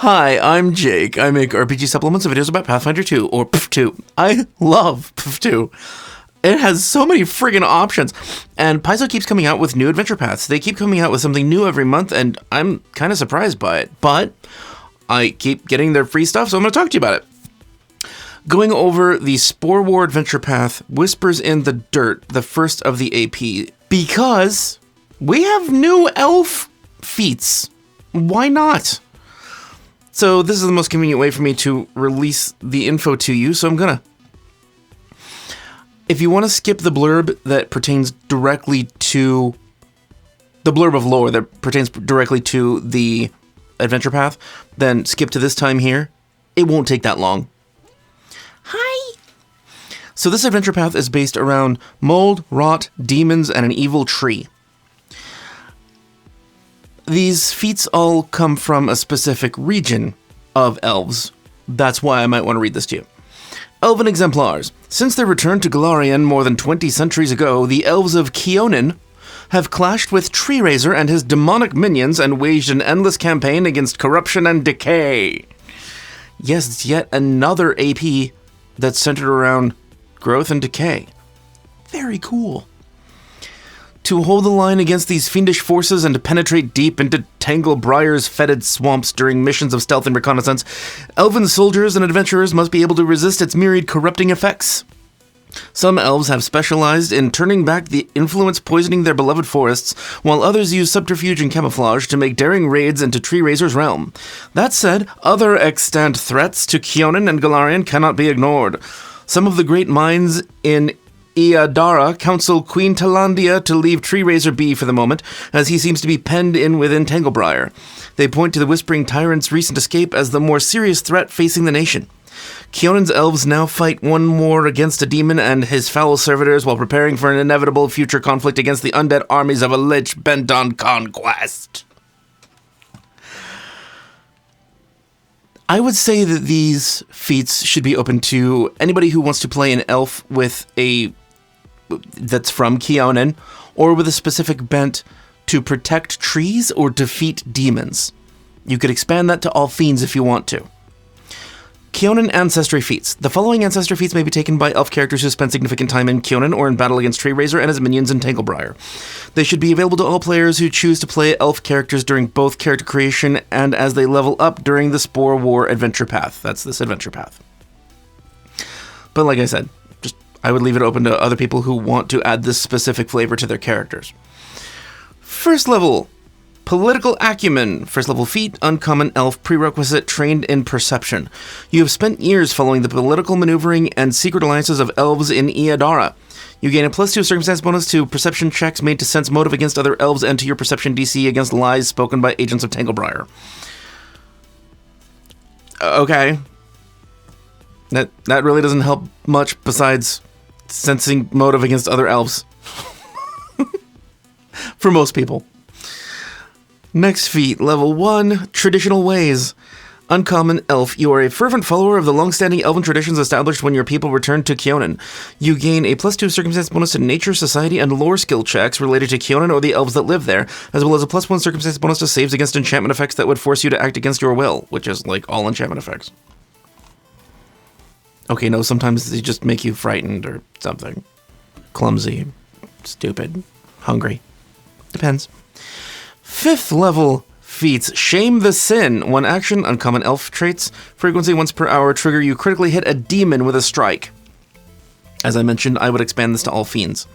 Hi, I'm Jake. I make RPG supplements and videos about Pathfinder 2, or PF2. I love PF2. It has so many friggin' options. And Paizo keeps coming out with new adventure paths. They keep coming out with something new every month, and I'm kind of surprised by it. But I keep getting their free stuff, so I'm going to talk to you about it. Going over the Spore War adventure path, Whispers in the Dirt, the first of the AP. Because we have new elf feats. Why not? So this is the most convenient way for me to release the info to you, so I'm gonna. If you want to skip the blurb that pertains directly to the blurb of lore that pertains directly to the adventure path, then skip to this time here. It won't take that long. Hi! So this adventure path is based around mold, rot, demons, and an evil tree. These feats all come from a specific region of elves. That's why I might want to read this to you. Elven exemplars. Since their return to Golarion more than 20 centuries ago, the elves of Keonin have clashed with Tree Razor and his demonic minions and waged an endless campaign against corruption and decay. Yes, it's yet another AP that's centered around growth and decay. Very cool. To hold the line against these fiendish forces and to penetrate deep into Tanglebriar's fetid swamps during missions of stealth and reconnaissance, elven soldiers and adventurers must be able to resist its myriad corrupting effects. Some elves have specialized in turning back the influence poisoning their beloved forests, while others use subterfuge and camouflage to make daring raids into Tree Razor's realm. That said, other extant threats to Keonin and Golarion cannot be ignored. Some of the great minds in Iadara counsel Queen Talandia to leave Tree Razor be for the moment, as he seems to be penned in within Tanglebriar. They point to the Whispering Tyrant's recent escape as the more serious threat facing the nation. Keonin's elves now fight one more against a demon and his foul servitors while preparing for an inevitable future conflict against the undead armies of a lich bent on conquest. I would say that these feats should be open to anybody who wants to play an elf with that's from Keonin, or with a specific bent to protect trees or defeat demons. You could expand that to all fiends if you want to. Keonin Ancestry Feats. The following Ancestry Feats may be taken by elf characters who spend significant time in Keonin or in battle against Tree Razor and his minions in Tanglebriar. They should be available to all players who choose to play elf characters during both character creation and as they level up during the Spore War adventure path. That's this adventure path. But like I said, I would leave it open to other people who want to add this specific flavor to their characters. First level, Political Acumen. First level feat, Uncommon Elf prerequisite, trained in perception. You have spent years following the political maneuvering and secret alliances of elves in Iadara. You gain a +2 circumstance bonus to perception checks made to sense motive against other elves and to your perception DC against lies spoken by agents of Tanglebriar. Okay. That really doesn't help much besides sensing motive against other elves. For most people. Next feat, level 1, Traditional Ways. Uncommon Elf. You are a fervent follower of the long-standing elven traditions established when your people returned to Keonin. You gain a +2 circumstance bonus to nature, society, and lore skill checks related to Keonin or the elves that live there, as well as a +1 circumstance bonus to saves against enchantment effects that would force you to act against your will, which is like all enchantment effects. Okay, no, sometimes they just make you frightened or something. Clumsy, stupid, hungry. Depends. 5th level feats. Shame the Sin. 1 action, uncommon elf traits. Frequency once per hour. Trigger, you critically hit a demon with a strike. As I mentioned, I would expand this to all fiends.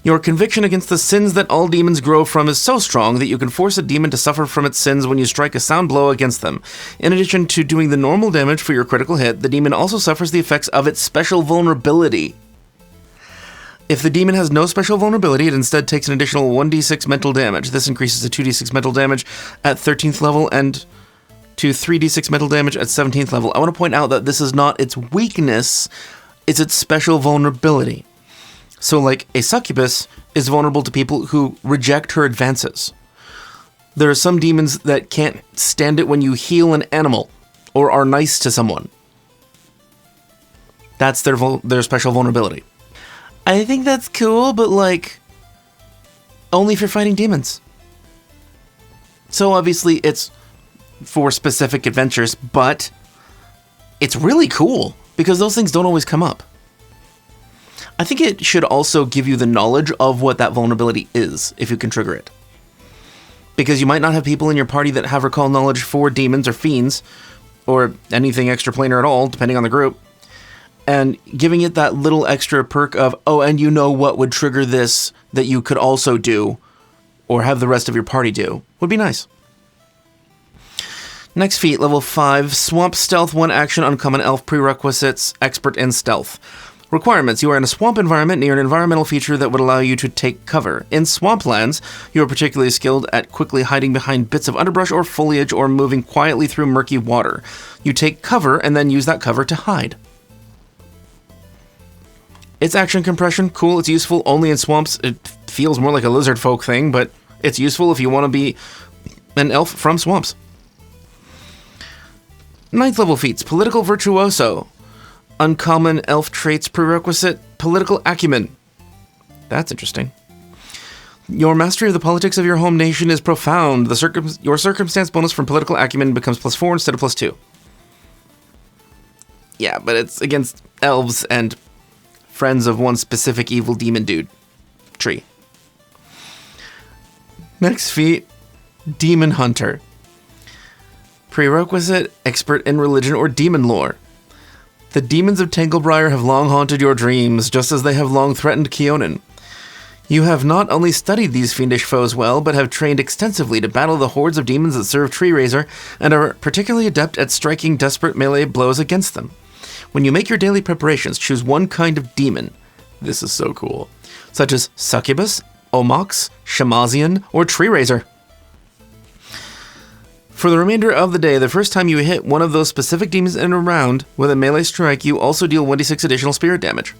Your conviction against the sins that all demons grow from is so strong that you can force a demon to suffer from its sins when you strike a sound blow against them. In addition to doing the normal damage for your critical hit, the demon also suffers the effects of its special vulnerability. If the demon has no special vulnerability, it instead takes an additional 1d6 mental damage. This increases to 2d6 mental damage at 13th level and to 3d6 mental damage at 17th level. I want to point out that this is not its weakness, it's its special vulnerability. So, like, a succubus is vulnerable to people who reject her advances. There are some demons that can't stand it when you heal an animal or are nice to someone. That's their special vulnerability. I think that's cool, but, like, only if you're fighting demons. So, obviously, it's for specific adventures, but it's really cool because those things don't always come up. I think it should also give you the knowledge of what that vulnerability is if you can trigger it. Because you might not have people in your party that have recall knowledge for demons or fiends, or anything extraplanar at all, depending on the group. And giving it that little extra perk of, oh, and you know what would trigger this that you could also do, or have the rest of your party do, would be nice. Next feat, level 5, Swamp Stealth, 1 action, uncommon elf, prerequisites, expert in stealth. Requirements, you are in a swamp environment near an environmental feature that would allow you to take cover. In swamplands, you are particularly skilled at quickly hiding behind bits of underbrush or foliage or moving quietly through murky water. You take cover and then use that cover to hide. It's action compression, cool, it's useful only in swamps. It feels more like a lizard folk thing, but it's useful if you want to be an elf from swamps. 9th level feats, Political Virtuoso. Uncommon elf traits prerequisite, political acumen. That's interesting. Your mastery of the politics of your home nation is profound. Your circumstance bonus from political acumen becomes +4 instead of +2. Yeah, but it's against elves and friends of one specific evil demon dude. Tree. Next feat, Demon Hunter. Prerequisite, expert in religion or demon lore. The demons of Tanglebriar have long haunted your dreams, just as they have long threatened Keonan. You have not only studied these fiendish foes well, but have trained extensively to battle the hordes of demons that serve Tree Razor, and are particularly adept at striking desperate melee blows against them. When you make your daily preparations, choose one kind of demon. This is so cool. Such as Succubus, Omox, Shamazian, or Tree Razor. For the remainder of the day, the first time you hit one of those specific demons in a round with a melee strike, you also deal 1d6 additional spirit damage.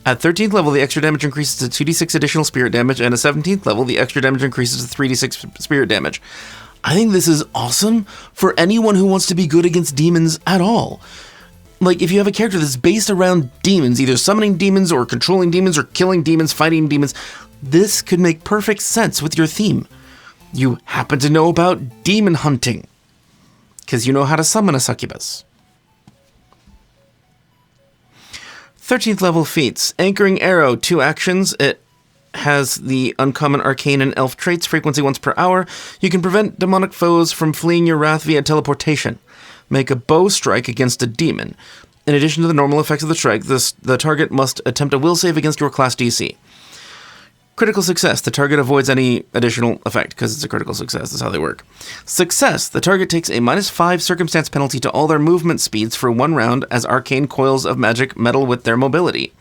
At 13th level, the extra damage increases to 2d6 additional spirit damage, and at 17th level, the extra damage increases to 3d6 spirit damage. I think this is awesome for anyone who wants to be good against demons at all. Like, if you have a character that's based around demons, either summoning demons or controlling demons or killing demons, fighting demons, this could make perfect sense with your theme. You happen to know about demon hunting, because you know how to summon a succubus. 13th level feats. Anchoring Arrow, 2 actions. It has the uncommon arcane and elf traits, frequency once per hour. You can prevent demonic foes from fleeing your wrath via teleportation. Make a bow strike against a demon. In addition to the normal effects of the strike, the target must attempt a will save against your class DC. Critical success. The target avoids any additional effect, because it's a critical success. That's how they work. Success. The target takes a -5 circumstance penalty to all their movement speeds for 1 round as arcane coils of magic meddle with their mobility.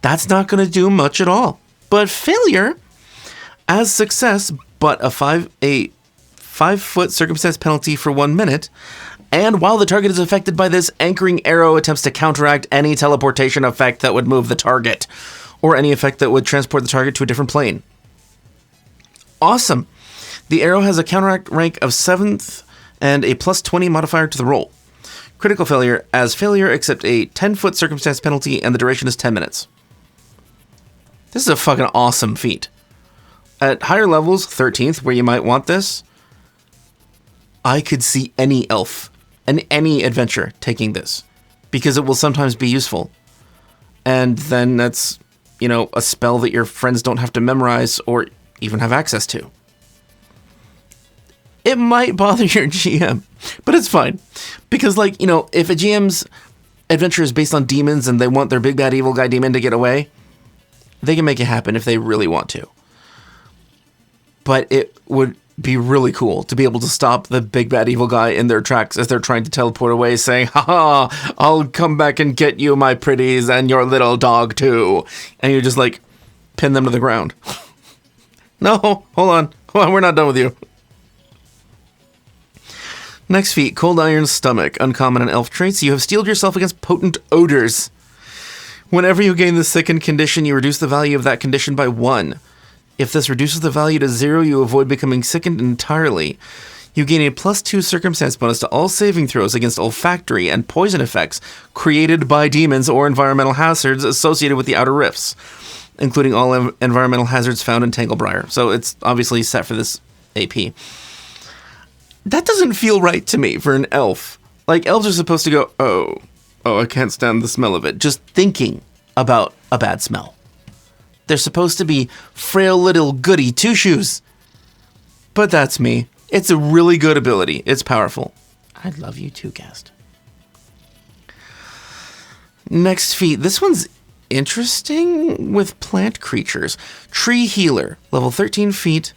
That's not going to do much at all. But failure, as success, but a 5-foot circumstance penalty for 1 minute. And while the target is affected by this, Anchoring Arrow attempts to counteract any teleportation effect that would move the target, or any effect that would transport the target to a different plane. Awesome. The arrow has a counteract rank of 7th and a +20 modifier to the roll. Critical failure, as failure except a 10-foot circumstance penalty, and the duration is 10 minutes. This is a fucking awesome feat. At higher levels, 13th, where you might want this, I could see any elf and any adventure taking this, because it will sometimes be useful. And then that's, you know, a spell that your friends don't have to memorize or even have access to. It might bother your GM, but it's fine. Because, like, you know, if a GM's adventure is based on demons and they want their big bad evil guy demon to get away, they can make it happen if they really want to. But it would be really cool to be able to stop the big bad evil guy in their tracks as they're trying to teleport away, saying, "Ha, I'll come back and get you, my pretties, and your little dog too." And you just, like, pin them to the ground. No, hold on, we're not done with you. Next feat, Cold Iron Stomach, uncommon and elf traits. You have steeled yourself against potent odors. Whenever you gain the sickened condition, you reduce the value of that condition by 1. If this reduces the value to 0, you avoid becoming sickened entirely. You gain a +2 circumstance bonus to all saving throws against olfactory and poison effects created by demons or environmental hazards associated with the Outer Rifts, including all environmental hazards found in Tanglebriar. So it's obviously set for this AP. That doesn't feel right to me for an elf. Like, elves are supposed to go, oh, I can't stand the smell of it. Just thinking about a bad smell. They're supposed to be frail little goody two-shoes. But that's me. It's a really good ability. It's powerful. I love you too, Cast. Next feat. This one's interesting with plant creatures. Tree Healer, level 13 feet.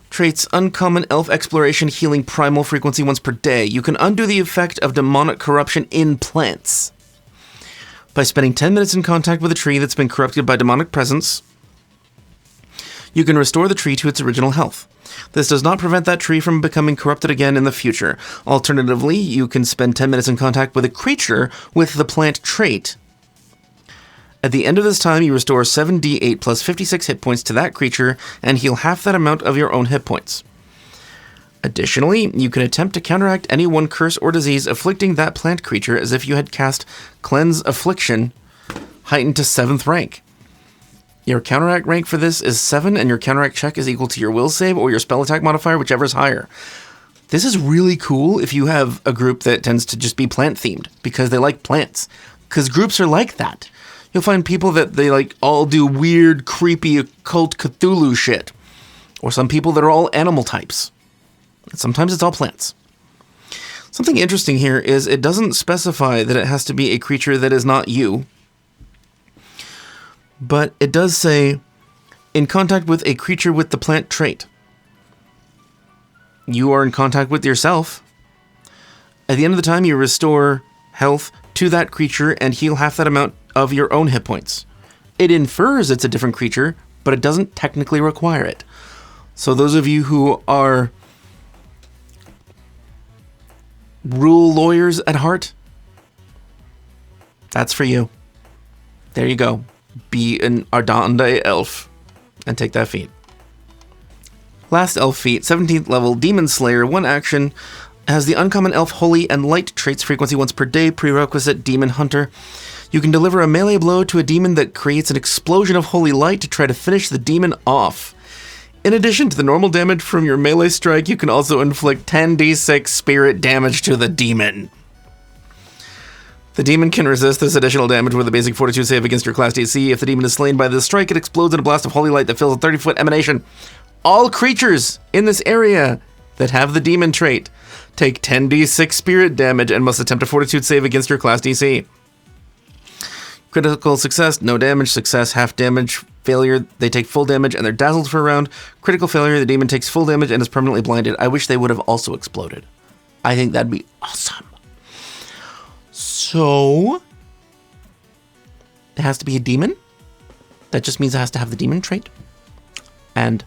Traits Uncommon Elf Exploration, Healing Primal, frequency once per day. You can undo the effect of demonic corruption in plants by spending 10 minutes in contact with a tree that's been corrupted by demonic presence. You can restore the tree to its original health. This does not prevent that tree from becoming corrupted again in the future. Alternatively, you can spend 10 minutes in contact with a creature with the plant trait. At the end of this time, you restore 7d8 plus 56 hit points to that creature and heal half that amount of your own hit points. Additionally, you can attempt to counteract any one curse or disease afflicting that plant creature as if you had cast Cleanse Affliction, heightened to 7th rank. Your counteract rank for this is 7, and your counteract check is equal to your will save or your spell attack modifier, whichever is higher. This is really cool if you have a group that tends to just be plant-themed, because they like plants. Because groups are like that. You'll find people that they like all do weird, creepy, occult Cthulhu shit. Or some people that are all animal types. And sometimes it's all plants. Something interesting here is it doesn't specify that it has to be a creature that is not you. But it does say, in contact with a creature with the plant trait. You are in contact with yourself. At the end of the time, you restore health to that creature and heal half that amount of your own hit points. It infers it's a different creature, but it doesn't technically require it. So those of you who are rule lawyers at heart, that's for you. There you go. Be an Ardande elf and take that feat. Last elf feat, 17th level, Demon Slayer, 1 action, has the Uncommon Elf Holy and Light traits, frequency once per day, prerequisite Demon Hunter. You can deliver a melee blow to a demon that creates an explosion of holy light to try to finish the demon off. In addition to the normal damage from your melee strike, you can also inflict 10d6 spirit damage to the demon. The demon can resist this additional damage with a basic fortitude save against your class DC. If the demon is slain by this strike, it explodes in a blast of holy light that fills a 30-foot emanation. All creatures in this area that have the demon trait take 10d6 spirit damage and must attempt a fortitude save against your class DC. Critical success, no damage. Success, half damage. Failure, they take full damage and they're dazzled for a round. Critical failure, the demon takes full damage and is permanently blinded. I wish they would have also exploded. I think that'd be awesome. So, it has to be a demon. That just means it has to have the demon trait. And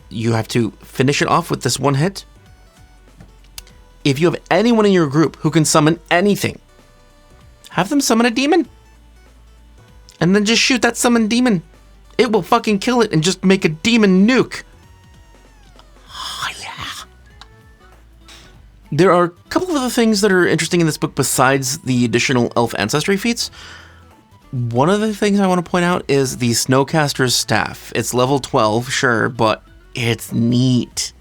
you have to finish it off with this one hit. If you have anyone in your group who can summon anything, have them summon a demon. And then just shoot that summoned demon. It will fucking kill it and just make a demon nuke. Oh, yeah. There are a couple of other things that are interesting in this book besides the additional elf ancestry feats. One of the things I want to point out is the Snowcaster's Staff. It's level 12, sure, but it's neat.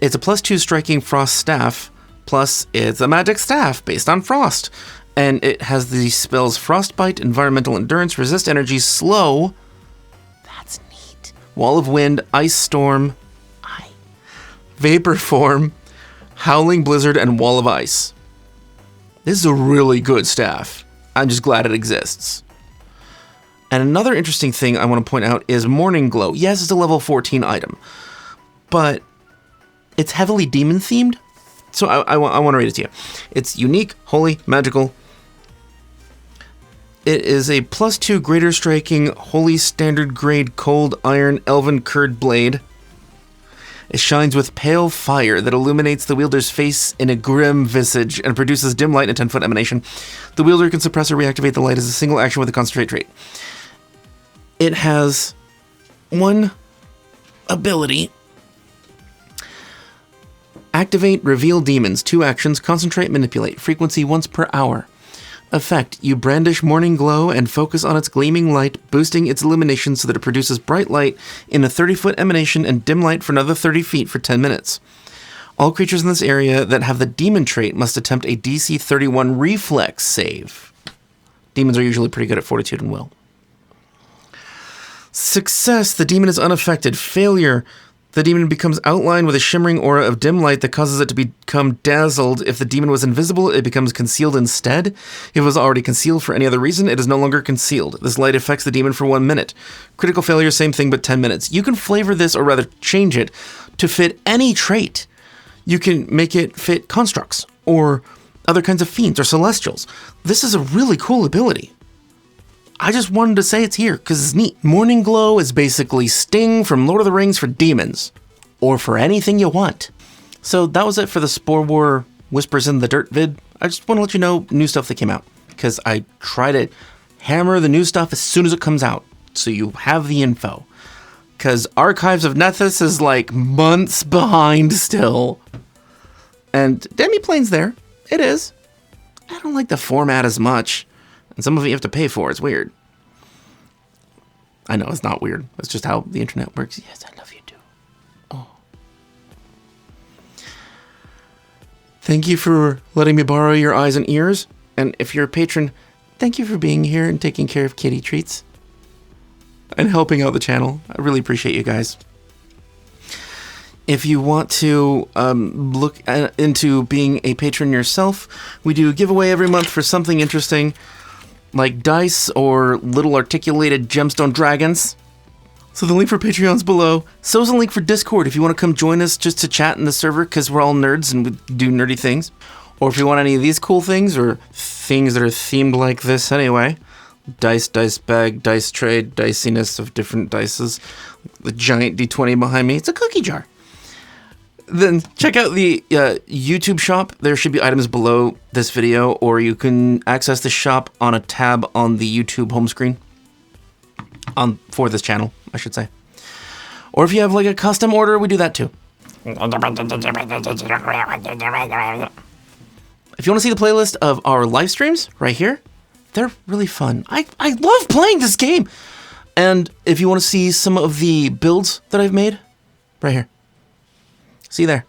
It's a +2 striking frost staff, plus it's a magic staff based on frost. And it has the spells Frostbite, Environmental Endurance, Resist Energy, Slow. That's neat. Wall of Wind, Ice Storm, Vapor Form, Howling Blizzard, and Wall of Ice. This is a really good staff. I'm just glad it exists. And another interesting thing I want to point out is Morning Glow. Yes, it's a level 14 item, but it's heavily demon themed. So I want to read it to you. It's unique, holy, magical. It is a +2 greater striking, holy standard grade cold iron elven curd blade. It shines with pale fire that illuminates the wielder's face in a grim visage and produces dim light in a 10-foot emanation. The wielder can suppress or reactivate the light as a single action with a concentrate trait. It has one ability. Activate Reveal Demons, 2 actions, Concentrate, Manipulate, frequency once per hour. Effect, you brandish Morning Glow and focus on its gleaming light, boosting its illumination so that it produces bright light in a 30-foot emanation and dim light for another 30 feet for 10 minutes. All creatures in this area that have the demon trait must attempt a DC 31 reflex save. Demons are usually pretty good at fortitude and will. Success, the demon is unaffected. Failure, the demon becomes outlined with a shimmering aura of dim light that causes it to become dazzled. If the demon was invisible, it becomes concealed instead. If it was already concealed for any other reason, it is no longer concealed. This light affects the demon for 1 minute. Critical failure, same thing, but 10 minutes. You can flavor this, or rather change it, to fit any trait. You can make it fit constructs, or other kinds of fiends, or celestials. This is a really cool ability. I just wanted to say it's here, because it's neat. Morning Glow is basically Sting from Lord of the Rings for demons, or for anything you want. So that was it for the Spore War Whispers in the Dirt vid. I just want to let you know new stuff that came out, because I try to hammer the new stuff as soon as it comes out, so you have the info. Because Archives of Nethys is like months behind still. And Demiplane's there. It is. I don't like the format as much. And some of it you have to pay for. It's weird. I know, it's not weird. It's just how the internet works. Yes, I love you too. Oh. Thank you for letting me borrow your eyes and ears. And if you're a patron, thank you for being here and taking care of kitty treats. And helping out the channel. I really appreciate you guys. If you want to look into being a patron yourself, we do a giveaway every month for something interesting, like dice or little articulated gemstone dragons. So the link for Patreon's below. So's a link for Discord if you want to come join us just to chat in the server, because we're all nerds and we do nerdy things. Or if you want any of these cool things, or things that are themed like this anyway. Dice bag, dice tray, diciness of different dices. The giant D20 behind me. It's a cookie jar. Then check out the YouTube shop. There should be items below this video, or you can access the shop on a tab on the YouTube home screen. For this channel, I should say. Or if you have like a custom order, we do that too. If you want to see the playlist of our live streams, right here, they're really fun. I love playing this game. And if you want to see some of the builds that I've made, right here. See you there.